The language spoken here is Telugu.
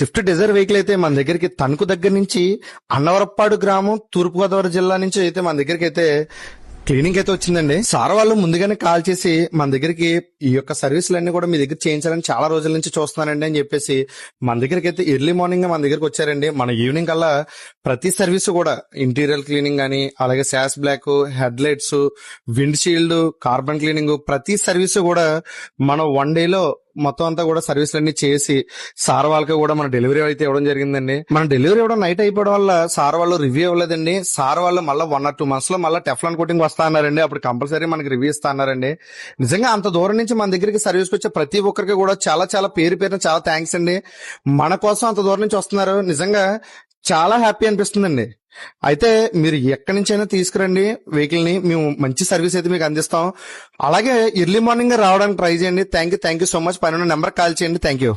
స్విఫ్ట్ డిజైర్ వెహికల్ అయితే మన దగ్గరికి తణుకు దగ్గర నుంచి అన్నవరప్పాడు గ్రామం తూర్పుగోదావరి జిల్లా నుంచి అయితే మన దగ్గరికి అయితే క్లీనింగ్ అయితే వచ్చిందండి. సార్ వాళ్ళు ముందుగానే కాల్ చేసి మన దగ్గరికి ఈ యొక్క సర్వీసులన్నీ కూడా మీ దగ్గర చేయించాలని చాలా రోజుల నుంచి చూస్తున్నానండి అని చెప్పేసి మన దగ్గరికి అయితే ఎర్లీ మార్నింగ్ మన దగ్గరికి వచ్చారండి. మన ఈవినింగ్ కల్లా ప్రతి సర్వీస్ కూడా ఇంటీరియర్ క్లీనింగ్ కానీ, అలాగే శాష్ బ్లాక్, headlights, windshield, carbon cleaning, ప్రతి సర్వీస్ కూడా మనం 1 డేలో మొత్తం అంతా కూడా సర్వీసులు అన్ని చేసి సార్ వాళ్ళకి కూడా మన డెలివరీ అయితే ఇవ్వడం జరిగిందండి. మన డెలివరీ ఇవ్వడం నైట్ అయిపోవడం వల్ల సార్ వాళ్ళు రివ్యూ ఇవ్వలేదండి. సార్ వాళ్ళు మళ్ళీ 1 or 2 months లో మళ్ళీ టెఫ్లాన్ కోటింగ్ వస్తా అన్నారండి. అప్పుడు కంపల్సరీ మనకి రివ్యూ ఇస్తా అన్నారండి. నిజంగా అంత దూరం నుంచి మన దగ్గరికి సర్వీస్కి వచ్చే ప్రతి ఒక్కరికి కూడా చాలా చాలా పేరున చాలా థ్యాంక్స్ అండి. మన కోసం అంత దూరం నుంచి వస్తున్నారు. నిజంగా చాలా హ్యాపీ అనిపిస్తుందండి. అయితే మీరు ఎక్కడి నుంచైనా తీసుకురండి వెహికల్ ని, మేము మంచి సర్వీస్ అయితే మీకు అందిస్తాం. అలాగే ఎర్లీ మార్నింగ్ రావడానికి ట్రై చేయండి. Thank you so much. పైన నెంబర్ కాల్ చేయండి. Thank you.